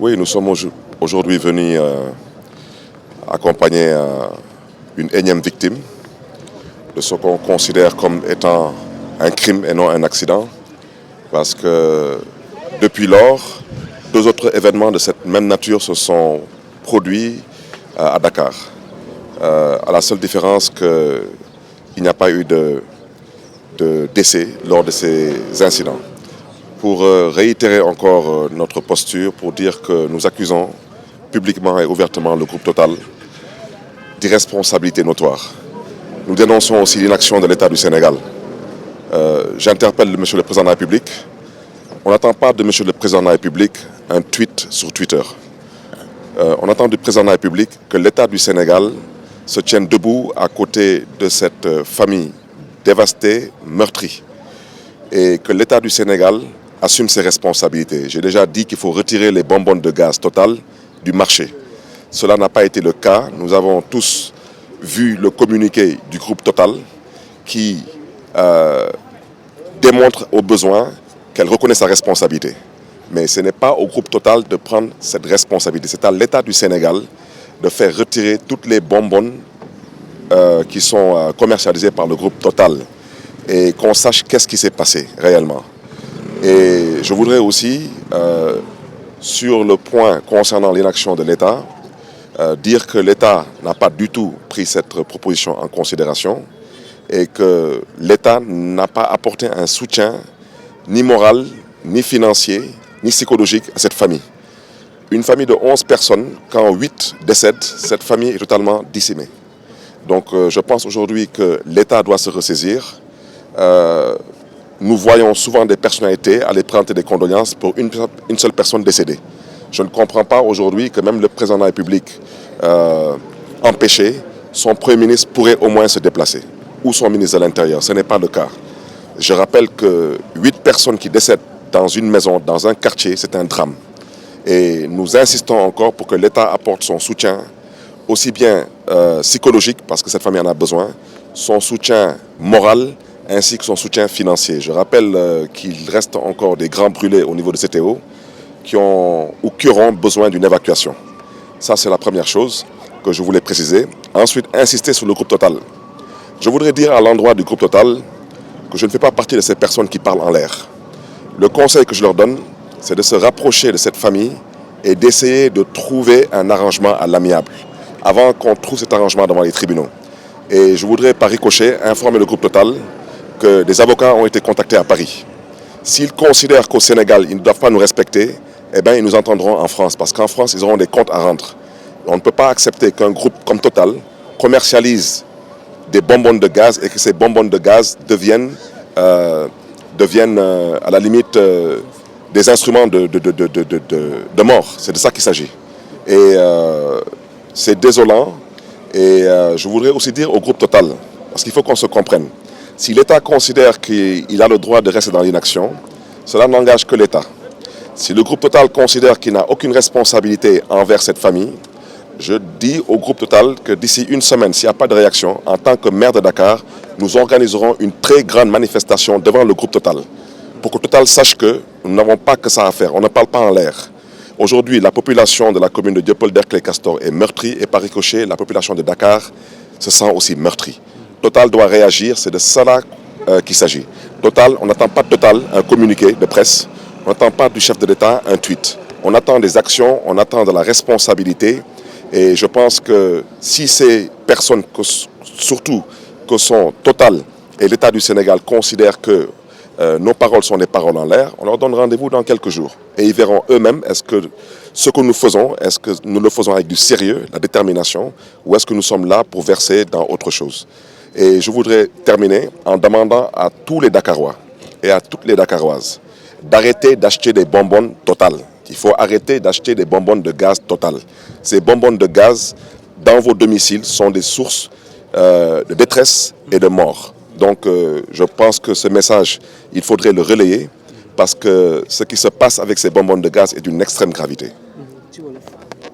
Oui, nous sommes aujourd'hui venus accompagner une énième victime de ce qu'on considère comme étant un crime et non un accident. Parce que depuis lors, deux autres événements de cette même nature se sont produits à Dakar. À la seule différence qu'il n'y a pas eu de décès lors de ces incidents. Pour réitérer encore notre posture, pour dire que nous accusons publiquement et ouvertement le groupe Total d'irresponsabilité notoire. Nous dénonçons aussi l'inaction de l'État du Sénégal. J'interpelle M. le Président de la République. On n'attend pas de M. le Président de la République un tweet sur Twitter. On attend du Président de la République que l'État du Sénégal se tienne debout à côté de cette famille dévastée, meurtrie. Et que l'État du Sénégal assume ses responsabilités. J'ai déjà dit qu'il faut retirer les bonbonnes de gaz Total du marché. Cela n'a pas été le cas. Nous avons tous vu le communiqué du groupe Total qui démontre au besoin qu'elle reconnaît sa responsabilité. Mais ce n'est pas au groupe Total de prendre cette responsabilité. C'est à l'État du Sénégal de faire retirer toutes les bonbonnes qui sont commercialisées par le groupe Total et qu'on sache qu'est-ce qui s'est passé réellement. Et je voudrais aussi, sur le point concernant l'inaction de l'État, dire que l'État n'a pas du tout pris cette proposition en considération et que l'État n'a pas apporté un soutien ni moral, ni financier, ni psychologique à cette famille. Une famille de 11 personnes, quand 8 décèdent, cette famille est totalement décimée. Donc je pense aujourd'hui que l'État doit se ressaisir. Nous voyons souvent des personnalités aller présenter des condoléances pour une seule personne décédée. Je ne comprends pas aujourd'hui que même le président de la République empêché, son Premier ministre pourrait au moins se déplacer, ou son ministre de l'Intérieur. Ce n'est pas le cas. Je rappelle que 8 personnes qui décèdent dans une maison, dans un quartier, c'est un drame. Et nous insistons encore pour que l'État apporte son soutien, aussi bien psychologique, parce que cette famille en a besoin, son soutien moral, ainsi que son soutien financier. Je rappelle qu'il reste encore des grands brûlés au niveau de CTO qui auront besoin d'une évacuation. Ça, c'est la première chose que je voulais préciser. Ensuite, insister sur le groupe Total. Je voudrais dire à l'endroit du groupe Total que je ne fais pas partie de ces personnes qui parlent en l'air. Le conseil que je leur donne, c'est de se rapprocher de cette famille et d'essayer de trouver un arrangement à l'amiable avant qu'on trouve cet arrangement devant les tribunaux. Et je voudrais, par ricochet, informer le groupe Total que des avocats ont été contactés à Paris. S'ils considèrent qu'au Sénégal, ils ne doivent pas nous respecter, eh bien, ils nous entendront en France, parce qu'en France, ils auront des comptes à rendre. On ne peut pas accepter qu'un groupe comme Total commercialise des bonbonnes de gaz et que ces bonbonnes de gaz deviennent à la limite des instruments de mort. C'est de ça qu'il s'agit. Et c'est désolant. Et je voudrais aussi dire au groupe Total, parce qu'il faut qu'on se comprenne, si l'État considère qu'il a le droit de rester dans l'inaction, cela n'engage que l'État. Si le groupe Total considère qu'il n'a aucune responsabilité envers cette famille, je dis au groupe Total que d'ici une semaine, s'il n'y a pas de réaction, en tant que maire de Dakar, nous organiserons une très grande manifestation devant le groupe Total. Pour que Total sache que nous n'avons pas que ça à faire, on ne parle pas en l'air. Aujourd'hui, la population de la commune de Dieuppeul-Derklé-Castor est meurtrie et par ricochet, la population de Dakar se sent aussi meurtrie. Total doit réagir, c'est de cela qu'il s'agit. Total, on n'attend pas de Total un communiqué de presse, on n'attend pas du chef de l'État un tweet. On attend des actions, on attend de la responsabilité. Et je pense que si ces personnes, surtout que sont Total et l'État du Sénégal, considèrent que nos paroles sont des paroles en l'air, on leur donne rendez-vous dans quelques jours. Et ils verront eux-mêmes est-ce que ce que nous faisons, est-ce que nous le faisons avec du sérieux, la détermination, ou est-ce que nous sommes là pour verser dans autre chose. Et je voudrais terminer en demandant à tous les Dakarois et à toutes les Dakaroises d'arrêter d'acheter des bonbonnes Total. Il faut arrêter d'acheter des bonbonnes de gaz Total. Ces bonbonnes de gaz, dans vos domiciles, sont des sources de détresse et de mort. Donc je pense que ce message, il faudrait le relayer parce que ce qui se passe avec ces bonbonnes de gaz est d'une extrême gravité.